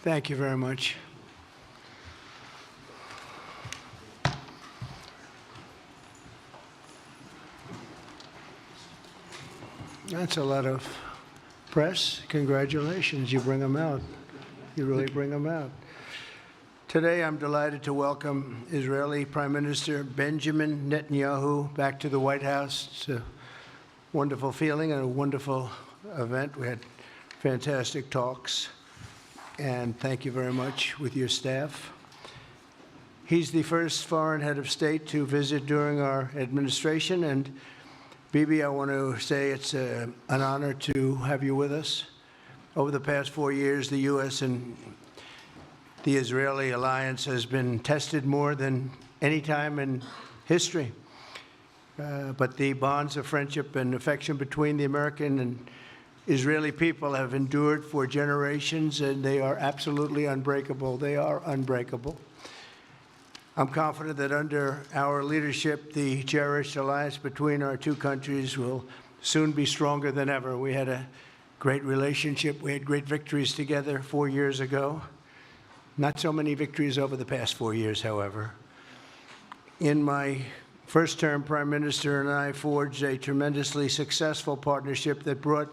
Thank you very much. That's a lot of press. Congratulations. You bring them out. You really bring them out. Today, I'm delighted to welcome Israeli Prime Minister Benjamin Netanyahu back to the White House. It's a wonderful feeling and a wonderful event. We had fantastic talks, and thank you very much with your staff. He's the first foreign head of state to visit during our administration, and Bibi, I want to say it's an honor to have you with us. Over the past 4 years, the U.S. and the Israeli alliance has been tested more than any time in history. But the bonds of friendship and affection between the American and Israeli people have endured for generations, and they are absolutely unbreakable. They are unbreakable. I'm confident that under our leadership, the cherished alliance between our two countries will soon be stronger than ever. We had a great relationship. We had great victories together 4 years ago. Not so many victories over the past 4 years, however. In my first term, Prime Minister and I forged a tremendously successful partnership that brought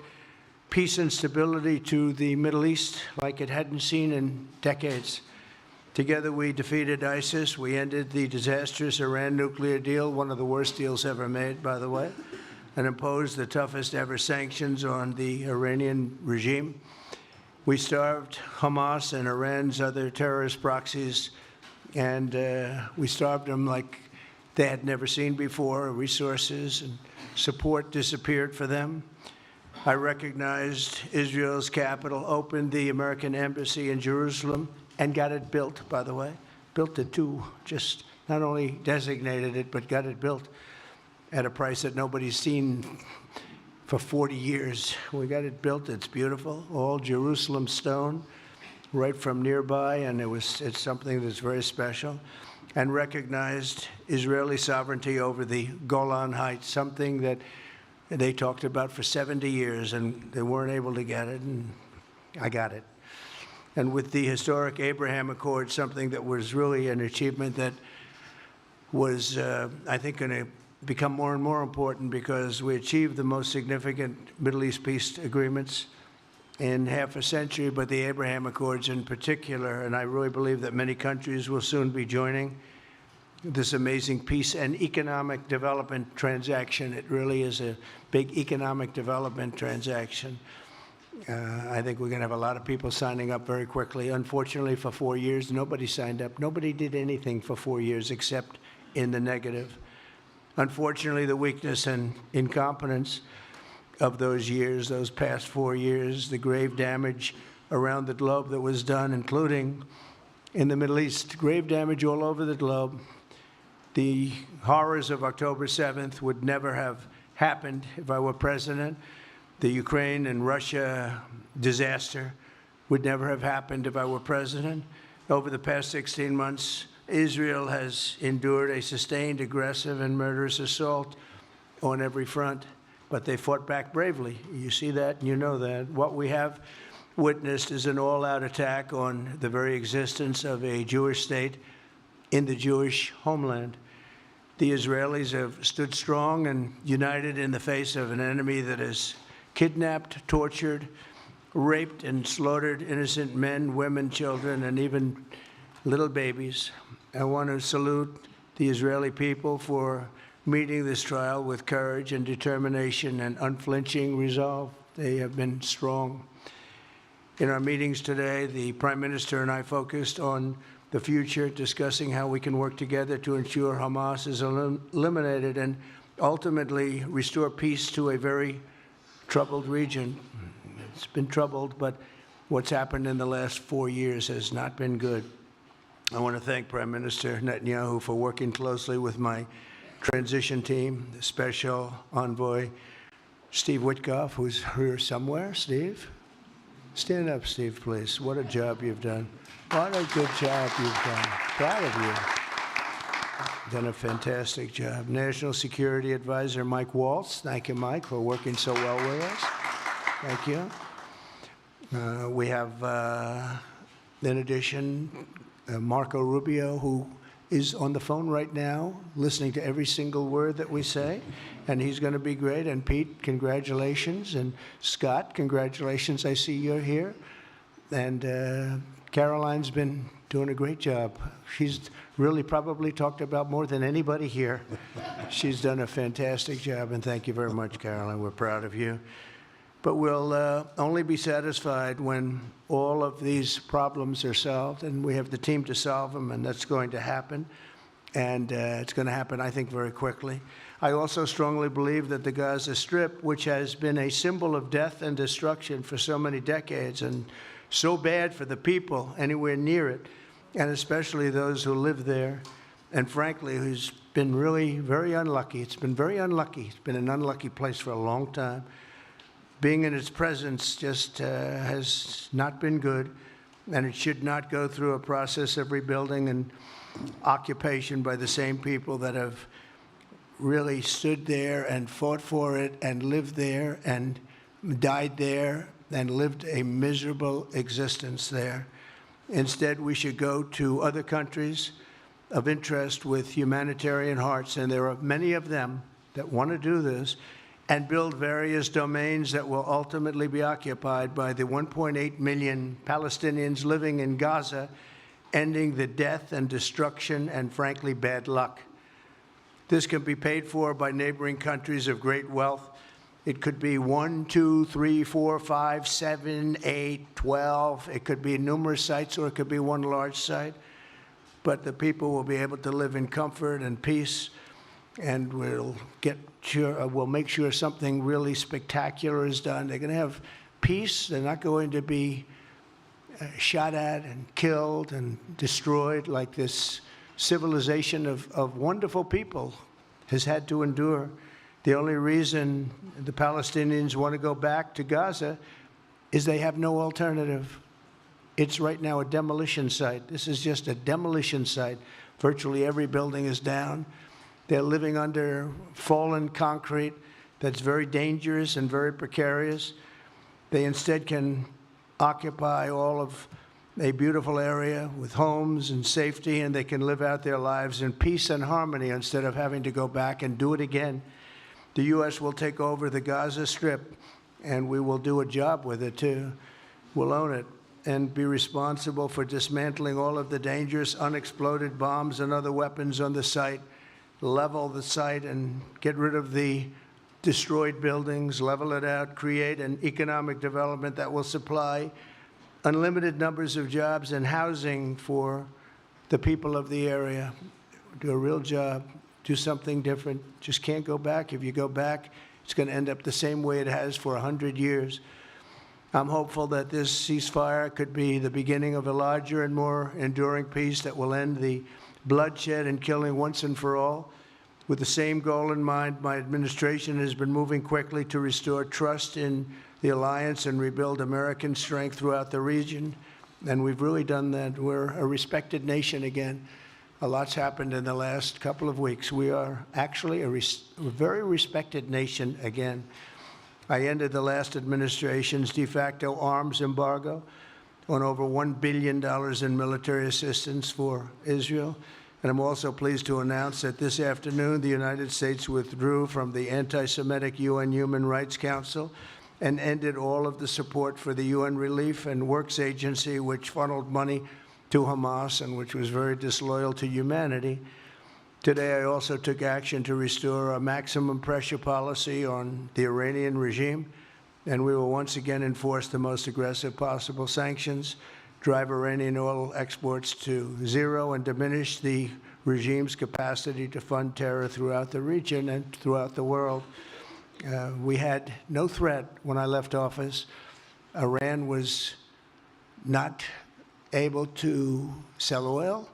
peace and stability to the Middle East like it hadn't seen in decades. Together, we defeated ISIS. We ended the disastrous Iran nuclear deal, one of the worst deals ever made, by the way, and imposed the toughest ever sanctions on the Iranian regime. We starved Hamas and Iran's other terrorist proxies, and we starved them like they had never seen before. Resources and support disappeared for them. I recognized Israel's capital, opened the American embassy in Jerusalem, and got it built, by the way. Built it too, just not only designated it, but got it built at a price that nobody's seen for 40 years. We got it built. It's beautiful, all Jerusalem stone, right from nearby, and it's something that's very special. And recognized Israeli sovereignty over the Golan Heights, something that they talked about for 70 years, and they weren't able to get it, and I got it. And with the historic Abraham Accord, something that was really an achievement that was, I think, going to become more and more important because we achieved the most significant Middle East peace agreements in half a century, but the Abraham Accords in particular, and I really believe that many countries will soon be joining this amazing peace and economic development transaction. It really is a big economic development transaction. I think we're going to have a lot of people signing up very quickly. Unfortunately, for 4 years, nobody signed up. Nobody did anything for 4 years except in the negative. Unfortunately, the weakness and incompetence of those years, those past 4 years, the grave damage around the globe that was done, including in the Middle East, grave damage all over the globe. The horrors of October 7th would never have happened if I were president. The Ukraine and Russia disaster would never have happened if I were president. Over the past 16 months, Israel has endured a sustained, aggressive, and murderous assault on every front, but they fought back bravely. You see that, and you know that. What we have witnessed is an all-out attack on the very existence of a Jewish state in the Jewish homeland. The Israelis have stood strong and united in the face of an enemy that has kidnapped, tortured, raped, and slaughtered innocent men, women, children, and even little babies. I want to salute the Israeli people for meeting this trial with courage and determination and unflinching resolve. They have been strong. In our meetings today, the Prime Minister and I focused on the future, discussing how we can work together to ensure Hamas is eliminated and ultimately restore peace to a very troubled region. It's been troubled, but what's happened in the last 4 years has not been good. I want to thank Prime Minister Netanyahu for working closely with my transition team, the Special Envoy Steve Witkoff, who's here somewhere. Steve? Stand up, Steve, please. What a job you've done. What a good job you've done. Proud of you. Done a fantastic job. National Security Advisor Mike Waltz. Thank you, Mike, for working so well with us. Thank you. We have In addition, Marco Rubio, who is on the phone right now, listening to every single word that we say, and he's going to be great. And Pete, congratulations. And Scott, congratulations. I see you're here. And Caroline's been doing a great job. She's really probably talked about more than anybody here. She's done a fantastic job, and thank you very much, Caroline. We're proud of you. But we'll only be satisfied when all of these problems are solved, and we have the team to solve them, and that's going to happen. And it's going to happen, I think, very quickly. I also strongly believe that the Gaza Strip, which has been a symbol of death and destruction for so many decades, and so bad for the people anywhere near it, and especially those who live there, and frankly, who's been really very unlucky. It's been very unlucky. It's been an unlucky place for a long time. Being in its presence just has not been good, and it should not go through a process of rebuilding and occupation by the same people that have really stood there and fought for it and lived there and died there and lived a miserable existence there. Instead, we should go to other countries of interest with humanitarian hearts, and there are many of them that want to do this, and build various domains that will ultimately be occupied by the 1.8 million Palestinians living in Gaza, ending the death and destruction and, frankly, bad luck. This can be paid for by neighboring countries of great wealth. It could be 1, 2, 3, 4, 5, 7, 8, 12. It could be numerous sites, or it could be one large site. But the people will be able to live in comfort and peace, and we'll make sure something really spectacular is done. They're going to have peace. They're not going to be shot at and killed and destroyed like this civilization of wonderful people has had to endure. The only reason the Palestinians want to go back to Gaza is they have no alternative. It's right now a demolition site. This is just a demolition site. Virtually every building is down. They're living under fallen concrete that's very dangerous and very precarious. They instead can occupy all of a beautiful area with homes and safety, and they can live out their lives in peace and harmony instead of having to go back and do it again. The U.S. will take over the Gaza Strip, and we will do a job with it, too. We'll own it and be responsible for dismantling all of the dangerous unexploded bombs and other weapons on the site, level the site and get rid of the destroyed buildings, level it out, create an economic development that will supply unlimited numbers of jobs and housing for the people of the area. Do a real job. Do something different. Just can't go back. If you go back, it's going to end up the same way it has for 100 years. I'm hopeful that this ceasefire could be the beginning of a larger and more enduring peace that will end the bloodshed and killing once and for all. With the same goal in mind, my administration has been moving quickly to restore trust in the alliance and rebuild American strength throughout the region. And we've really done that. We're a respected nation again. A lot's happened in the last couple of weeks. We are actually a very respected nation again. I ended the last administration's de facto arms embargo on over $1 billion in military assistance for Israel. And I'm also pleased to announce that this afternoon, the United States withdrew from the anti-Semitic UN Human Rights Council and ended all of the support for the UN Relief and Works Agency, which funneled money to Hamas and which was very disloyal to humanity. Today, I also took action to restore a maximum pressure policy on the Iranian regime, and we will once again enforce the most aggressive possible sanctions, drive Iranian oil exports to zero, and diminish the regime's capacity to fund terror throughout the region and throughout the world. We had no threat when I left office. Iran was not able to sell oil.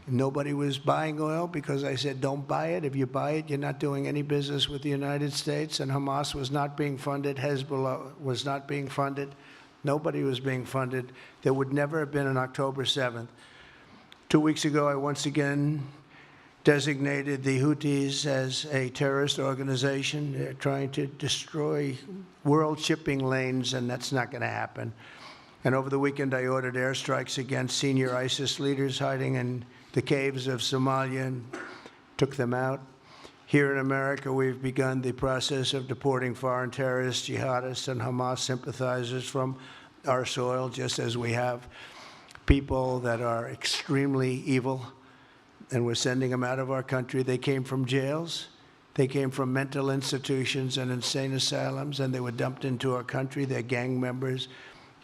Nobody was buying oil because I said, don't buy it. If you buy it, you're not doing any business with the United States. And Hamas was not being funded. Hezbollah was not being funded. Nobody was being funded. There would never have been an October 7th. 2 weeks ago, I once again designated the Houthis as a terrorist organization. They're trying to destroy world shipping lanes, and that's not going to happen. And over the weekend, I ordered airstrikes against senior ISIS leaders hiding in the caves of Somalia and took them out. Here in America, we've begun the process of deporting foreign terrorists, jihadists, and Hamas sympathizers from our soil, just as we have people that are extremely evil, and we're sending them out of our country. They came from jails. They came from mental institutions and insane asylums, and they were dumped into our country. They're gang members.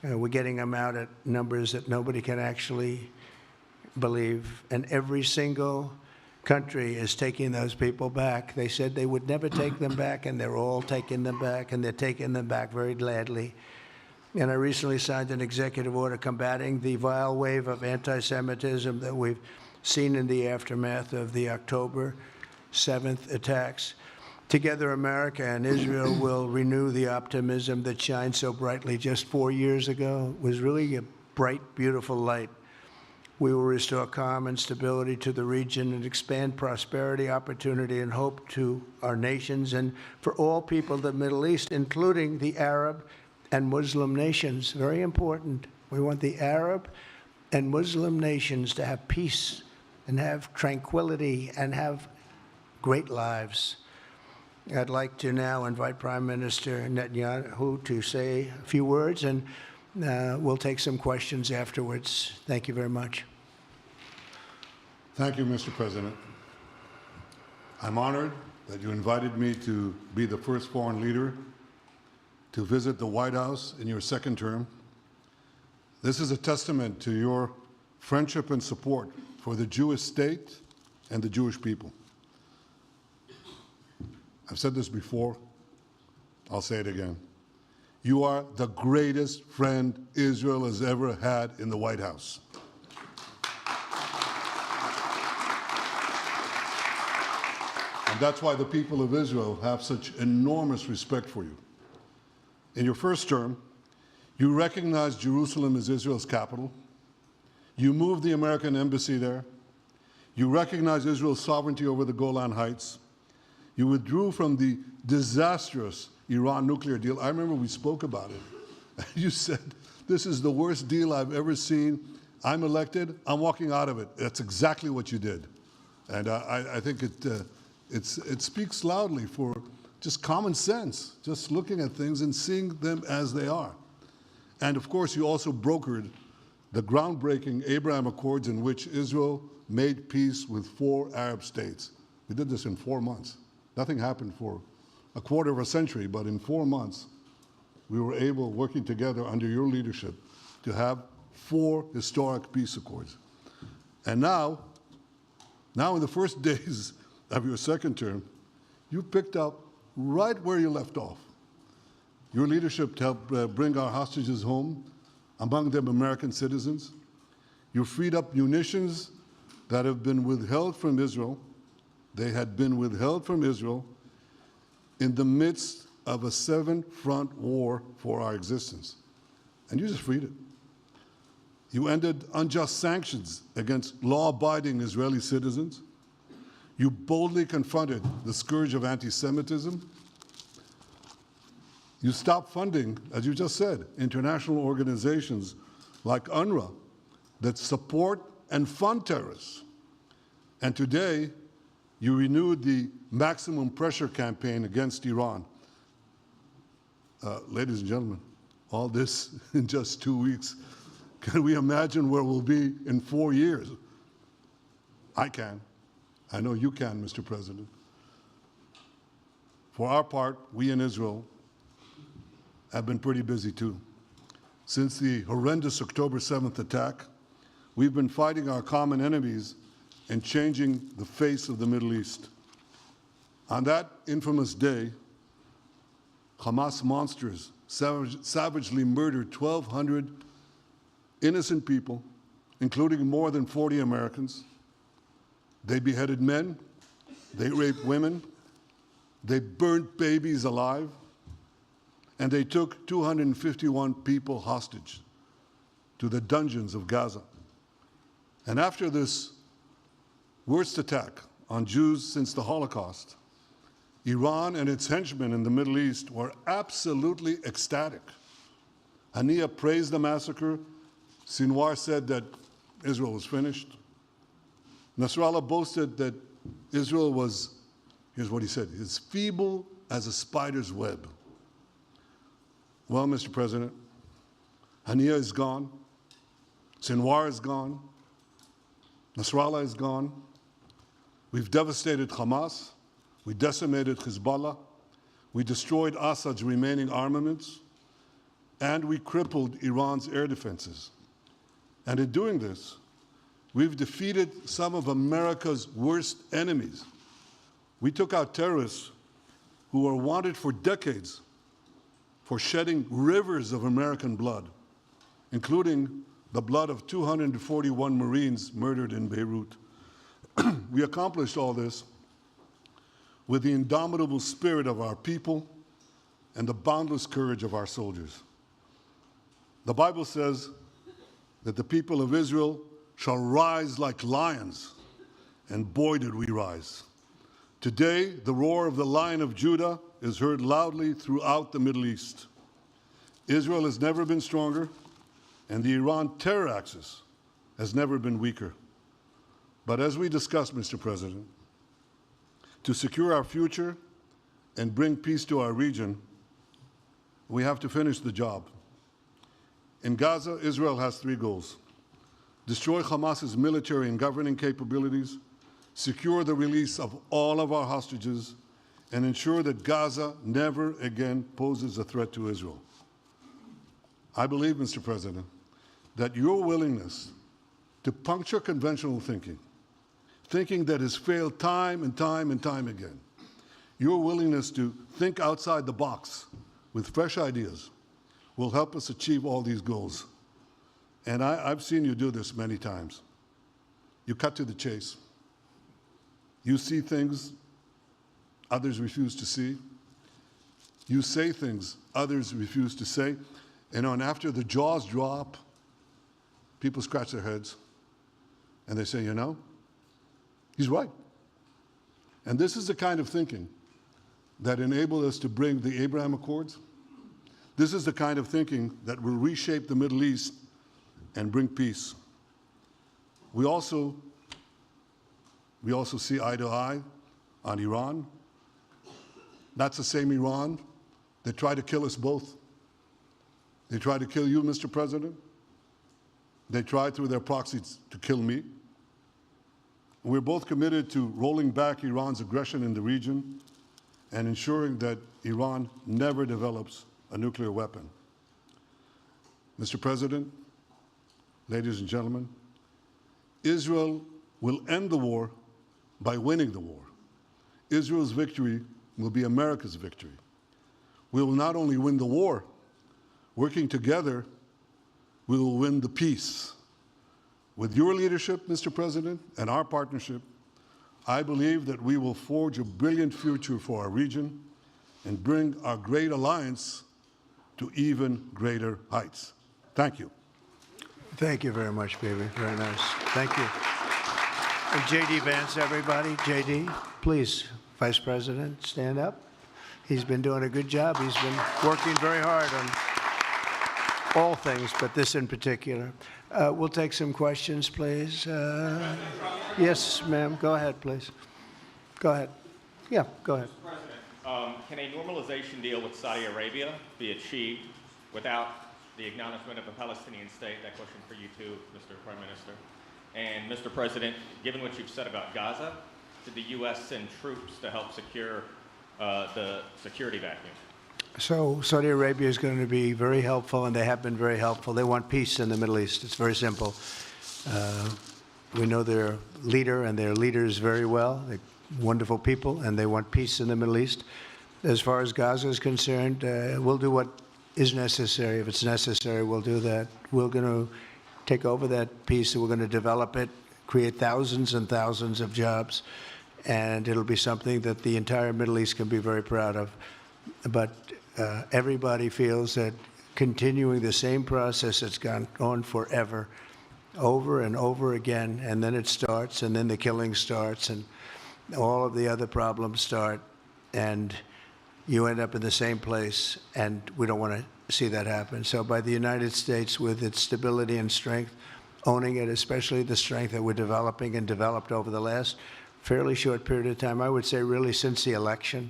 We're getting them out at numbers that nobody can actually believe. And every single country is taking those people back. They said they would never take them back, and they're all taking them back, and they're taking them back very gladly. And I recently signed an executive order combating the vile wave of anti-Semitism that we've seen in the aftermath of the October 7th attacks. Together, America and Israel will renew the optimism that shined so brightly just 4 years ago. It was really a bright, beautiful light. We will restore calm and stability to the region and expand prosperity, opportunity, and hope to our nations and for all people of the Middle East, including the Arab and Muslim nations. Very important. We want the Arab and Muslim nations to have peace and have tranquility and have great lives. I'd like to now invite Prime Minister Netanyahu to say a few words, and we'll take some questions afterwards. Thank you very much. Thank you, Mr. President. I'm honored that you invited me to be the first foreign leader to visit the White House in your second term. This is a testament to your friendship and support for the Jewish state and the Jewish people. I've said this before, I'll say it again. You are the greatest friend Israel has ever had in the White House. And that's why the people of Israel have such enormous respect for you. In your first term, you recognized Jerusalem as Israel's capital. You moved the American embassy there. You recognized Israel's sovereignty over the Golan Heights. You withdrew from the disastrous Iran nuclear deal. I remember we spoke about it. You said, this is the worst deal I've ever seen. I'm elected, I'm walking out of it. That's exactly what you did. And I think it speaks loudly for just common sense, just looking at things and seeing them as they are. And of course, you also brokered the groundbreaking Abraham Accords in which Israel made peace with 4 Arab states. We did this in 4 months. Nothing happened for a quarter of a century, but in 4 months, we were able, working together under your leadership, to have 4 historic peace accords. And now in the first days of your second term, you picked up right where you left off. Your leadership helped bring our hostages home, among them American citizens. You freed up munitions that have been withheld from Israel. They had been withheld from Israel in the midst of a 7-front war for our existence. And you just freed it. You ended unjust sanctions against law-abiding Israeli citizens. You boldly confronted the scourge of anti-Semitism. You stopped funding, as you just said, international organizations like UNRWA that support and fund terrorists. And today, you renewed the maximum pressure campaign against Iran. Ladies and gentlemen, all this in just 2 weeks. Can we imagine where we'll be in 4 years? I can. I know you can, Mr. President. For our part, we in Israel have been pretty busy too. Since the horrendous October 7th attack, we've been fighting our common enemies and changing the face of the Middle East. On that infamous day, Hamas monsters savagely murdered 1,200 innocent people, including more than 40 Americans. They beheaded men, they raped women, they burnt babies alive, and they took 251 people hostage to the dungeons of Gaza. And after this worst attack on Jews since the Holocaust, Iran and its henchmen in the Middle East were absolutely ecstatic. Haniya praised the massacre. Sinwar said that Israel was finished. Nasrallah boasted that Israel was, here's what he said, as feeble as a spider's web. Well, Mr. President, Haniya is gone. Sinwar is gone. Nasrallah is gone. We've devastated Hamas. We decimated Hezbollah. We destroyed Assad's remaining armaments. And we crippled Iran's air defenses. And in doing this, we've defeated some of America's worst enemies. We took out terrorists who were wanted for decades for shedding rivers of American blood, including the blood of 241 Marines murdered in Beirut. We accomplished all this with the indomitable spirit of our people and the boundless courage of our soldiers. The Bible says that the people of Israel shall rise like lions, and boy did we rise. Today, the roar of the Lion of Judah is heard loudly throughout the Middle East. Israel has never been stronger, and the Iran terror axis has never been weaker. But as we discussed, Mr. President, to secure our future and bring peace to our region, we have to finish the job. In Gaza, Israel has three goals: destroy Hamas's military and governing capabilities, secure the release of all of our hostages, and ensure that Gaza never again poses a threat to Israel. I believe, Mr. President, that your willingness to puncture conventional thinking that has failed time and time and time again, your willingness to think outside the box with fresh ideas will help us achieve all these goals. And I've seen you do this many times. You cut to the chase. You see things others refuse to see. You say things others refuse to say. And after the jaws drop, people scratch their heads and they say, you know, he's right. And this is the kind of thinking that enabled us to bring the Abraham Accords. This is the kind of thinking that will reshape the Middle East and bring peace. We also see eye to eye on Iran. That's the same Iran that tried to kill us both. They tried to kill you, Mr. President. They tried through their proxies to kill me. We're both committed to rolling back Iran's aggression in the region and ensuring that Iran never develops a nuclear weapon. Mr. President, ladies and gentlemen, Israel will end the war by winning the war. Israel's victory will be America's victory. We will not only win the war, working together, we will win the peace. With your leadership, Mr. President, and our partnership, I believe that we will forge a brilliant future for our region and bring our great alliance to even greater heights. Thank you. Thank you very much, baby. Very nice. Thank you. And J.D. Vance, everybody. J.D., please, Vice President, stand up. He's been doing a good job. He's been working very hard on all things, but this in particular. We'll take some questions, please. Yes, ma'am. Go ahead, please. Go ahead. Yeah, go ahead. Mr. President, can a normalization deal with Saudi Arabia be achieved without the acknowledgement of a Palestinian state? That question for you too, Mr. Prime Minister. And Mr. President, given what you've said about Gaza, did the U.S. send troops to help secure the security vacuum? So Saudi Arabia is going to be very helpful, and they have been very helpful. They want peace in the Middle East. It's very simple. We know their leader and their leaders very well. They're wonderful people, and they want peace in the Middle East. As far as Gaza is concerned, we'll do what is necessary. If it's necessary, we'll do that. We're going to take over that peace, and we're going to develop it, create thousands and thousands of jobs, and it'll be something that the entire Middle East can be very proud of. But everybody feels that continuing the same process that's gone on forever, over and over again, and then it starts, and then the killing starts, and all of the other problems start. And you end up in the same place, and we don't want to see that happen. So by the United States, with its stability and strength, owning it, especially the strength that we're developing and developed over the last fairly short period of time, I would say really since the election,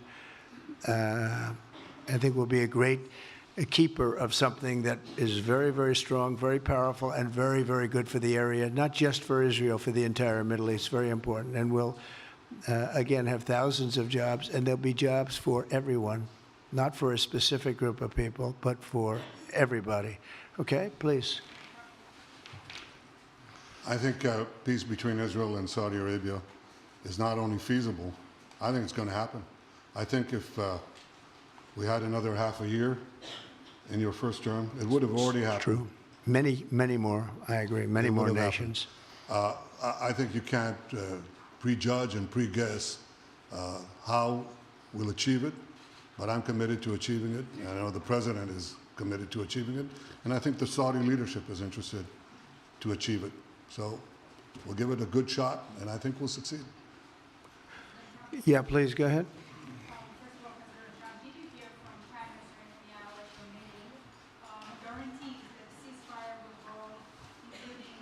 I think we'll be a keeper of something that is very, very strong, very powerful, and very, very good for the area, not just for Israel, for the entire Middle East, very important. And we'll, again, have thousands of jobs, and there'll be jobs for everyone, not for a specific group of people, but for everybody. Okay, please. I think peace between Israel and Saudi Arabia is not only feasible, I think it's going to happen. I think if we had another half a year in your first term, it would have already happened. True. Many, many more, I agree, many more nations. I think you can't prejudge and pre-guess how we'll achieve it, but I'm committed to achieving it. And I know the president is committed to achieving it, and I think the Saudi leadership is interested to achieve it. So we'll give it a good shot, and I think we'll succeed. Yeah, please, go ahead. First of all, President Trump, did you hear from Prime Minister Netanyahu at your meeting guarantees that the ceasefire will hold, including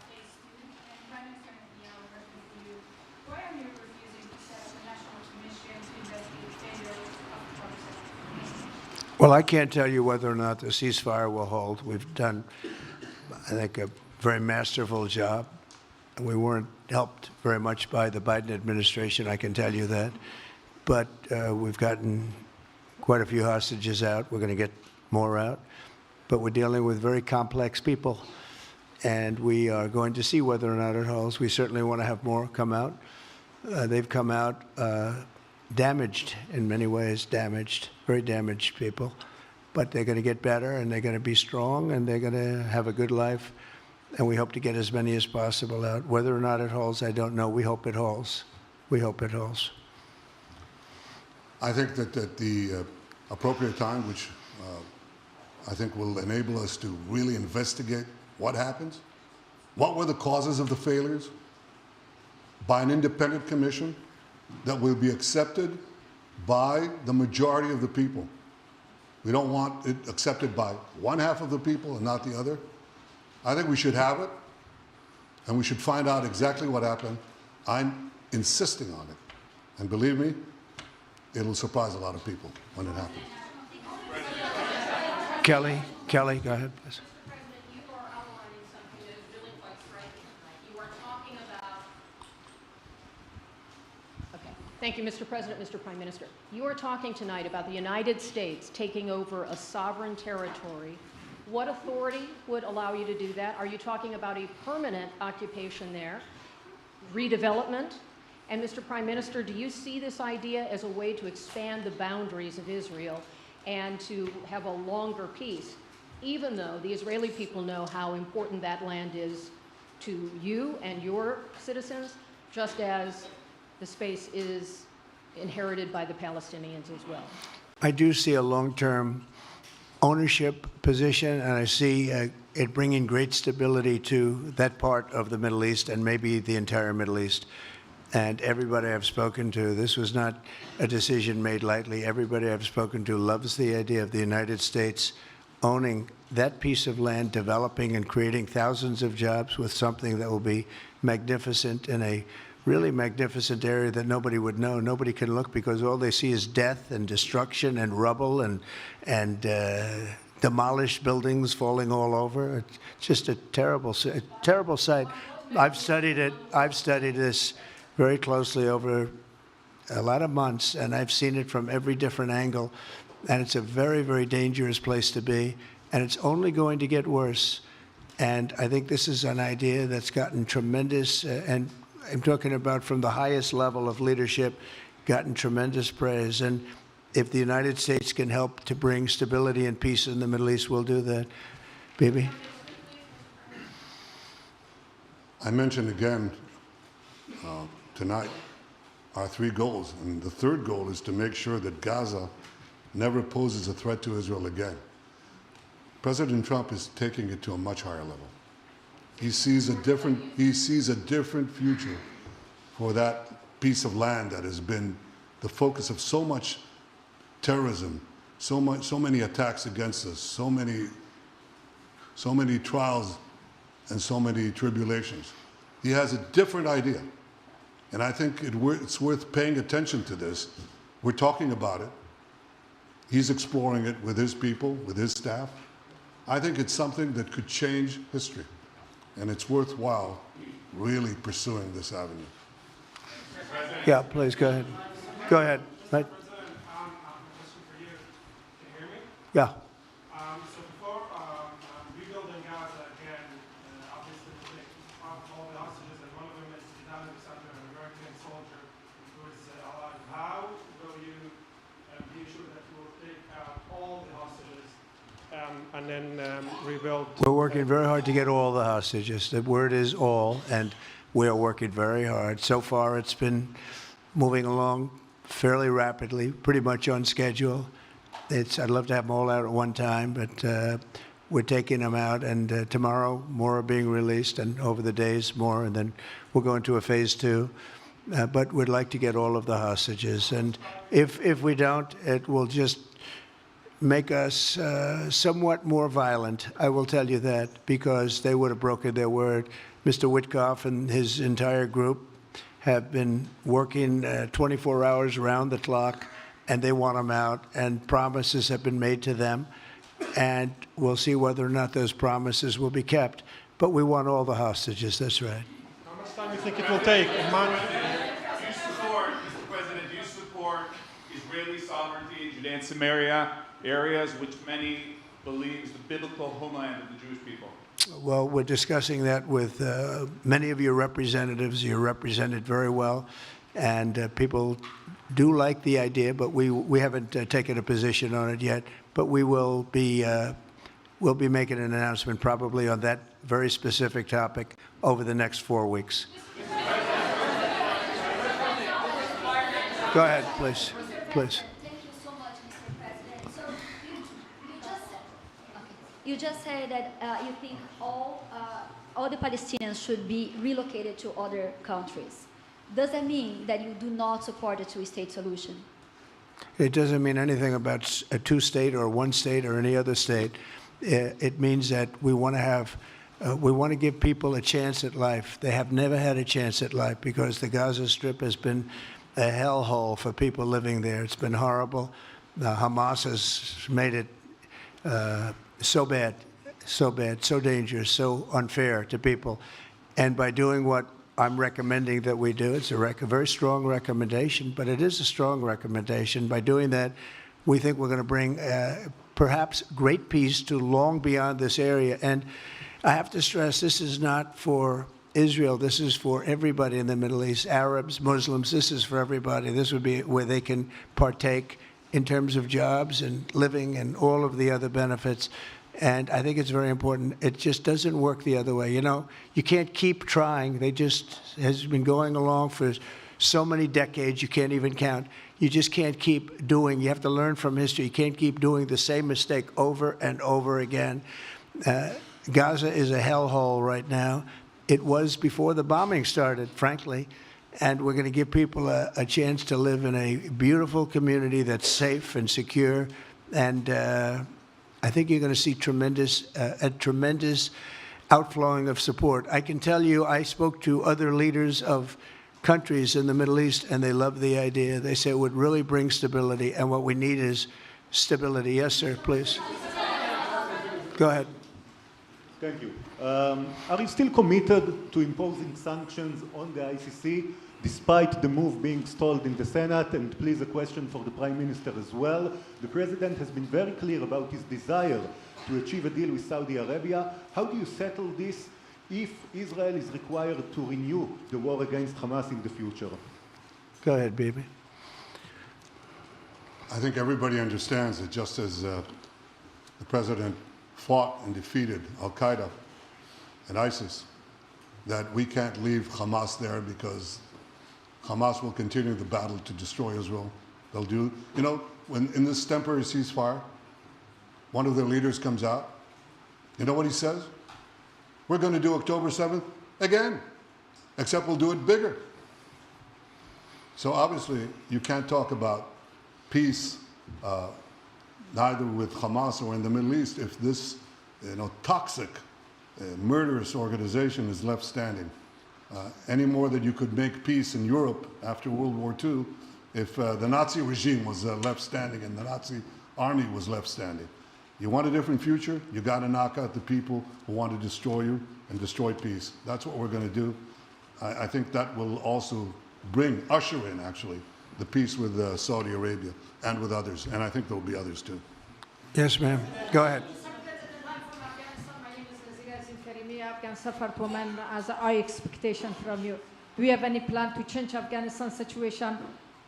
phase 2? And Prime Minister Netanyahu refused to you. Why are you refusing to set up a national commission to investigate failure of the process? Well, I can't tell you whether or not the ceasefire will hold. We've done, I think, a very masterful job. We weren't helped very much by the Biden administration, I can tell you that. But we've gotten quite a few hostages out. We're going to get more out. But we're dealing with very complex people. And we are going to see whether or not it holds. We certainly want to have more come out. They've come out damaged in many ways, very damaged people. But they're going to get better, and they're going to be strong, and they're going to have a good life. And we hope to get as many as possible out. Whether or not it holds, I don't know. We hope it holds. We hope it holds. I think that at the appropriate time, which I think will enable us to really investigate what happens, what were the causes of the failures, by an independent commission that will be accepted by the majority of the people. We don't want it accepted by one half of the people and not the other. I think we should have it, and we should find out exactly what happened. I'm insisting on it. And believe me, it'll surprise a lot of people when it happens. Kelly, go ahead, please. Mr. President, you are outlining something that is really quite striking tonight. You are talking about... Okay. Thank you, Mr. President, Mr. Prime Minister. You are talking tonight about the United States taking over a sovereign territory. What authority would allow you to do that? Are you talking about a permanent occupation there, redevelopment? And Mr. Prime Minister, do you see this idea as a way to expand the boundaries of Israel and to have a longer peace, even though the Israeli people know how important that land is to you and your citizens, just as the space is inherited by the Palestinians as well? I do see a long-term ownership position, and I see it bringing great stability to that part of the Middle East and maybe the entire Middle East. And everybody I've spoken to, this was not a decision made lightly. Everybody I've spoken to loves the idea of the United States owning that piece of land, developing and creating thousands of jobs with something that will be magnificent in a really magnificent area that nobody would know. Nobody can look because all they see is death and destruction and rubble and demolished buildings falling all over. It's just a terrible sight. I've studied it. I've studied this very closely over a lot of months, and I've seen it from every different angle. And it's a very, very dangerous place to be, and it's only going to get worse. And I think this is an idea that's gotten tremendous, and I'm talking about from the highest level of leadership, gotten tremendous praise. And if the United States can help to bring stability and peace in the Middle East, we'll do that. Bibi? I mentioned again tonight our 3 goals. And the third goal is to make sure that Gaza never poses a threat to Israel again. President Trump is taking it to a much higher level. He sees a different future for that piece of land that has been the focus of so much terrorism, so many attacks against us, so many trials and so many tribulations. He has a different idea. And I think it's worth paying attention to this. We're talking about it. He's exploring it with his people, with his staff. I think it's something that could change history. And it's worthwhile really pursuing this avenue. Yeah, please, go ahead. Go ahead. Right. President, question for you. Can you hear me? Yeah. So before rebuilding Gaza again, obviously we take all the hostages, and one of them is Netanyahu, an American soldier who is alive. How will you be sure that you will take out all the hostages and then rebuild? We're working very hard to get all the hostages. The word is all, and we are working very hard. So far, it's been moving along fairly rapidly, pretty much on schedule. I'd love to have them all out at one time, but we're taking them out, and tomorrow more are being released, and over the days more, and then we'll go into a phase 2. But we'd like to get all of the hostages, and if we don't, it will just make us somewhat more violent. I will tell you that, because they would have broken their word. Mr. Witkoff and his entire group have been working 24 hours around the clock, and they want them out, and promises have been made to them, and we'll see whether or not those promises will be kept. But we want all the hostages, that's right. How much time do you think it will take? A month? Do you support, Mr. President, do you support Israeli sovereignty in Judea and Samaria, areas which many believe is the biblical homeland of the Jewish people? Well, we're discussing that with many of your representatives. You're represented very well, and people do like the idea, but we haven't taken a position on it yet. But we will be we'll be making an announcement probably on that very specific topic over the next 4 weeks. Go ahead, please. Please. Thank you so much, Mr. President. So you just said that you think all the Palestinians should be relocated to other countries. Does that mean that you do not support a two-state solution? It doesn't mean anything about a two-state or one state or any other state. It means that we want to give people a chance at life. They have never had a chance at life because the Gaza Strip has been a hellhole for people living there. It's been horrible. Hamas has made it so bad, so dangerous, so unfair to people. And by doing what I'm recommending that we do, it's a very strong recommendation, but it is a strong recommendation. By doing that, we think we're going to bring perhaps great peace to long beyond this area. And I have to stress, this is not for Israel. This is for everybody in the Middle East, Arabs, Muslims. This is for everybody. This would be where they can partake in terms of jobs and living and all of the other benefits. And I think it's very important. It just doesn't work the other way. You know, you can't keep trying. They just has been going along for so many decades, you can't even count. You just can't keep doing. You have to learn from history. You can't keep doing the same mistake over and over again. Gaza is a hellhole right now. It was before the bombing started, frankly. And we're going to give people a chance to live in a beautiful community that's safe and secure. And I think you're going to see a tremendous outflowing of support. I can tell you, I spoke to other leaders of countries in the Middle East, and they love the idea. They say it would really bring stability, and what we need is stability. Yes, sir, please. Go ahead. Thank you. Are you still committed to imposing sanctions on the ICC, despite the move being stalled in the Senate? And please, a question for the Prime Minister as well. The President has been very clear about his desire to achieve a deal with Saudi Arabia. How do you settle this if Israel is required to renew the war against Hamas in the future? Go ahead, Bibi. I think everybody understands that just as the President fought and defeated Al-Qaeda and ISIS, that we can't leave Hamas there because Hamas will continue the battle to destroy Israel. They'll do, you know, when in this temporary ceasefire, one of their leaders comes out, you know what he says? We're going to do October 7th again, except we'll do it bigger. So obviously, you can't talk about peace neither with Hamas or in the Middle East, if this toxic, murderous organization is left standing. Any more than you could make peace in Europe after World War II if the Nazi regime was left standing and the Nazi army was left standing. You want a different future? You got to knock out the people who want to destroy you and destroy peace. That's what we're going to do. I think that will also usher in, actually, the peace with Saudi Arabia and with others. And I think there will be others, too. Yes, ma'am. Go ahead. Afghan suffered women as our expectation from you. Do you have any plan to change Afghanistan situation?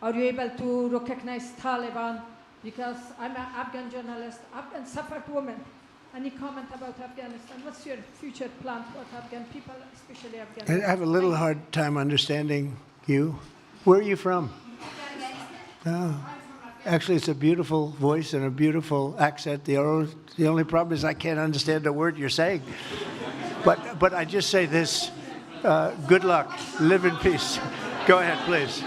Are you able to recognize Taliban? Because I'm an Afghan journalist, Afghan suffered women. Any comment about Afghanistan? What's your future plan for Afghan people, especially Afghanistan? I have a little hard time understanding you. Where are you from? Oh. Actually, it's a beautiful voice and a beautiful accent. The only problem is I can't understand a word you're saying. But I just say this, good luck, live in peace. Go ahead, please.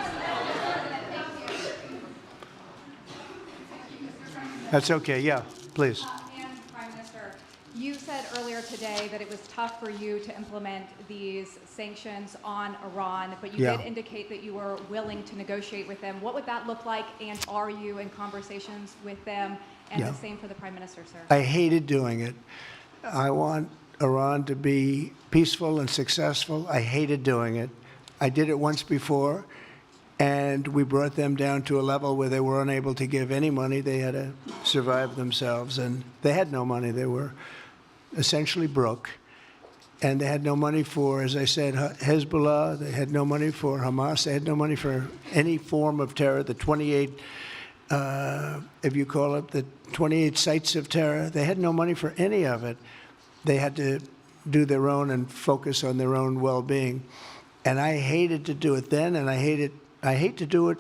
That's okay, yeah, please. And Prime Minister, you said earlier today that it was tough for you to implement these sanctions on Iran, but you did indicate that you were willing to negotiate with them. What would that look like, and are you in conversations with them? And the same for the Prime Minister, sir. I hated doing it. I want Iran to be peaceful and successful. I hated doing it. I did it once before, and we brought them down to a level where they were unable to give any money. They had to survive themselves, and they had no money. They were essentially broke, and they had no money for, as I said, Hezbollah. They had no money for Hamas. They had no money for any form of terror. The 28, if you call it, the 28 sites of terror, they had no money for any of it. They had to do their own and focus on their own well-being. And I hated to do it then, and I hate to do it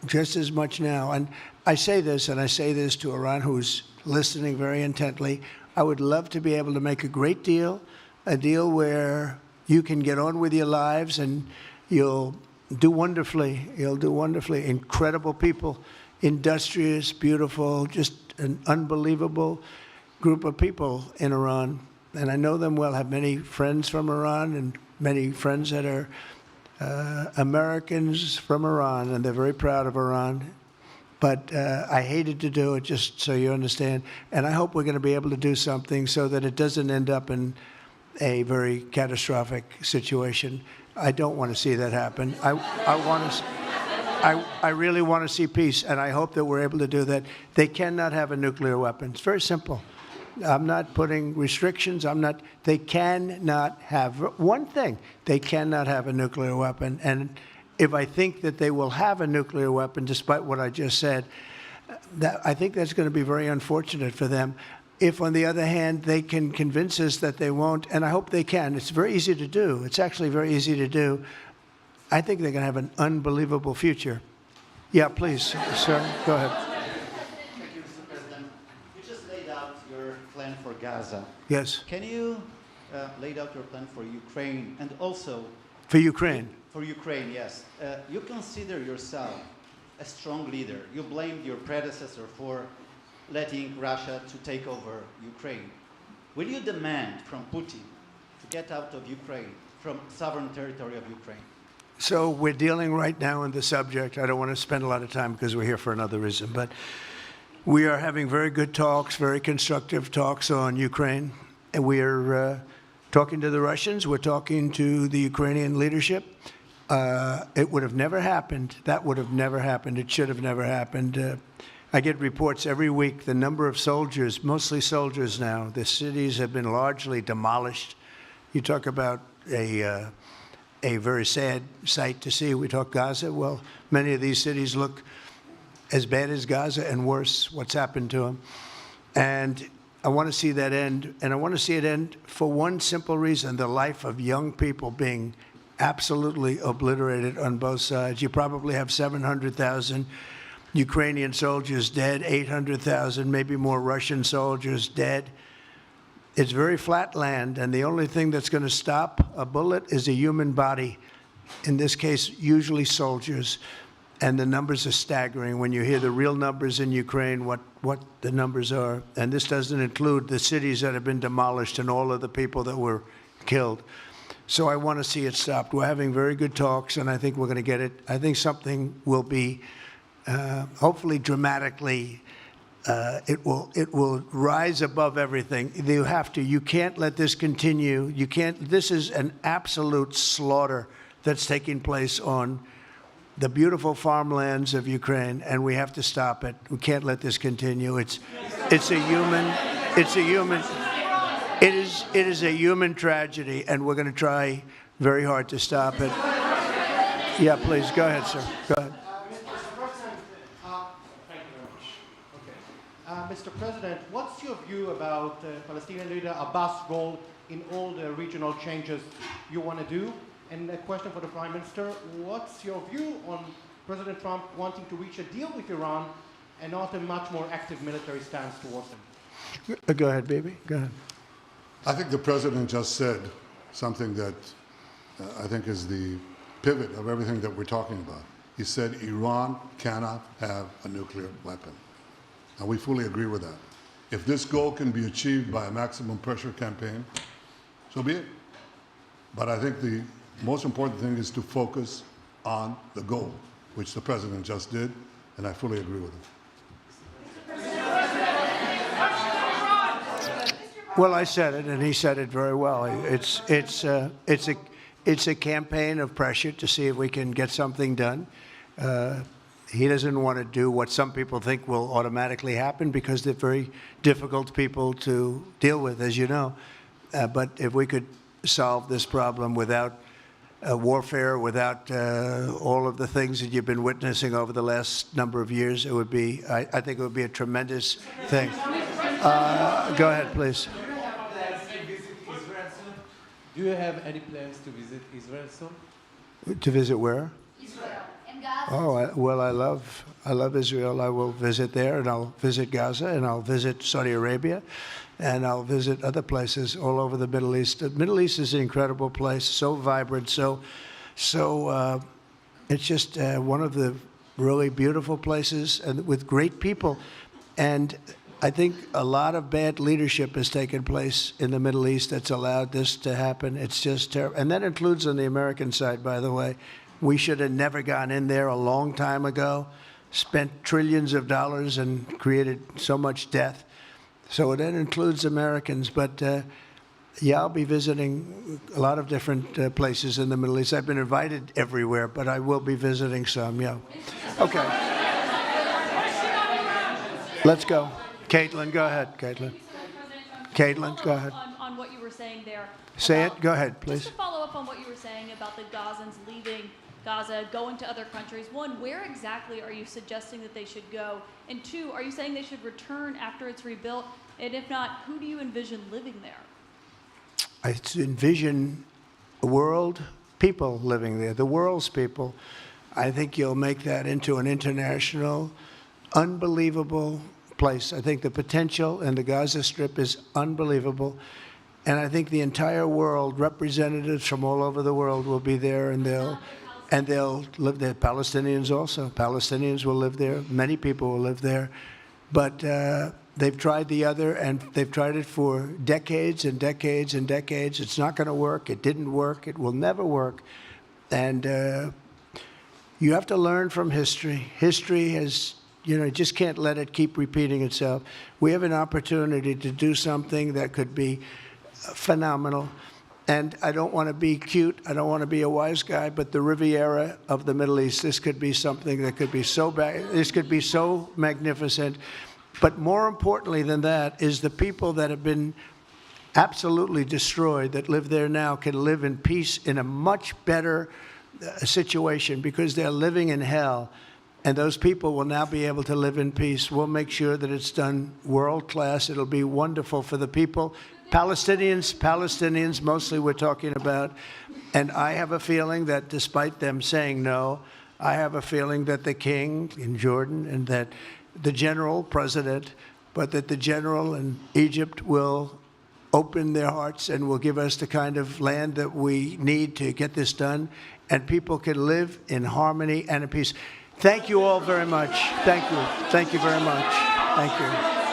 just as much now. And I say this, and I say this to Iran, who's listening very intently. I would love to be able to make a great deal, a deal where you can get on with your lives and you'll do wonderfully. You'll do wonderfully. Incredible people, industrious, beautiful, just an unbelievable group of people in Iran. And I know them well, have many friends from Iran and many friends that are Americans from Iran, and they're very proud of Iran. But I hated to do it, just so you understand. And I hope we're going to be able to do something so that it doesn't end up in a very catastrophic situation. I don't want to see that happen. I really want to see peace, and I hope that we're able to do that. They cannot have a nuclear weapon. It's very simple. I'm not putting restrictions. They cannot have one thing. They cannot have a nuclear weapon. And if I think that they will have a nuclear weapon, despite what I just said, I think that's going to be very unfortunate for them. If, on the other hand, they can convince us that they won't, and I hope they can. It's very easy to do. It's actually very easy to do. I think they're going to have an unbelievable future. Yeah, please, sir, go ahead. Thank you, Mr. President. You just laid out your plan for Gaza. Yes. Can you lay out your plan for Ukraine and also... For Ukraine? For Ukraine, yes. You consider yourself a strong leader. You blamed your predecessor for letting Russia to take over Ukraine. Will you demand from Putin to get out of Ukraine, from sovereign territory of Ukraine? So we're dealing right now in the subject. I don't want to spend a lot of time because we're here for another reason, but we are having very good talks, very constructive talks on Ukraine. And we are talking to the Russians. We're talking to the Ukrainian leadership. It would have never happened. That would have never happened. It should have never happened. I get reports every week, the number of soldiers, mostly soldiers now. The cities have been largely demolished. You talk about a very sad sight to see. We talk Gaza. Well, many of these cities look as bad as Gaza and worse, what's happened to them. And I want to see that end. And I want to see it end for one simple reason, the life of young people being absolutely obliterated on both sides. You probably have 700,000 Ukrainian soldiers dead, 800,000, maybe more Russian soldiers dead. It's very flat land, and the only thing that's going to stop a bullet is a human body, in this case, usually soldiers. and the numbers are staggering. When you hear the real numbers in Ukraine, what the numbers are, and this doesn't include the cities that have been demolished and all of the people that were killed. So I want to see it stopped. We're having very good talks, and I think we're going to get it. I think something will be, hopefully dramatically, it will rise above everything. You can't let this continue. This is an absolute slaughter that's taking place on the beautiful farmlands of Ukraine, and we have to stop it. We can't let this continue. It is a human tragedy, and we're going to try very hard to stop it. Yeah, please, go ahead, sir. Go ahead. Mr. President, what's your view about Palestinian leader Abbas' role in all the regional changes you want to do? And a question for the Prime Minister, what's your view on President Trump wanting to reach a deal with Iran and not a much more active military stance towards them? Go ahead, baby. Go ahead. I think the president just said something that I think is the pivot of everything that we're talking about. He said Iran cannot have a nuclear weapon. And we fully agree with that. If this goal can be achieved by a maximum pressure campaign, so be it. But I think the most important thing is to focus on the goal, which the president just did, and I fully agree with him. Well, I said it, and he said it very well. It's a campaign of pressure to see if we can get something done. He doesn't want to do what some people think will automatically happen because they're very difficult people to deal with, as you know. But if we could solve this problem without warfare, without all of the things that you've been witnessing over the last number of years, it would be, I think it would be a tremendous thing. Go ahead, please. Do you have any plans to visit Israel soon? To visit where? Israel and Gaza. Oh, well, I love Israel. I will visit there, and I'll visit Gaza, and I'll visit Saudi Arabia, and I'll visit other places all over the Middle East. The Middle East is an incredible place, so vibrant, so it's just one of the really beautiful places and with great people. And I think a lot of bad leadership has taken place in the Middle East that's allowed this to happen. It's just terrible. And that includes on the American side, by the way. We should have never gone in there a long time ago, spent trillions of dollars and created so much death. So that includes Americans. But yeah, I'll be visiting a lot of different places in the Middle East. I've been invited everywhere, but I will be visiting some, yeah. Okay. Let's go. Caitlin, go ahead, Caitlin. Caitlin, go ahead. On what you were saying there. Say it. Go ahead, please. Just to follow up on what you were saying about the Gazans leaving Gaza, going to other countries. One, where exactly are you suggesting that they should go? And two, are you saying they should return after it's rebuilt? And if not, who do you envision living there? I envision a world, people living there, the world's people. I think you'll make that into an international, unbelievable place. I think the potential in the Gaza Strip is unbelievable. And I think the entire world, representatives from all over the world will be there, and they'll live there. Palestinians also. Palestinians will live there. Many people will live there. But they've tried the other, and they've tried it for decades and decades and decades. It's not going to work. It didn't work. It will never work. And you have to learn from history. History has, you just can't let it keep repeating itself. We have an opportunity to do something that could be phenomenal. And I don't want to be cute. I don't want to be a wise guy, but the Riviera of the Middle East, this could be something that could be so bad. This could be so magnificent. But more importantly than that is the people that have been absolutely destroyed that live there now can live in peace in a much better situation because they're living in hell. And those people will now be able to live in peace. We'll make sure that it's done world class. It'll be wonderful for the people. Palestinians mostly we're talking about. And I have a feeling that despite them saying no, I have a feeling that the king in Jordan and that the general president, but that the general in Egypt will open their hearts and will give us the kind of land that we need to get this done. And people can live in harmony and in peace. Thank you all very much. Thank you. Thank you very much. Thank you.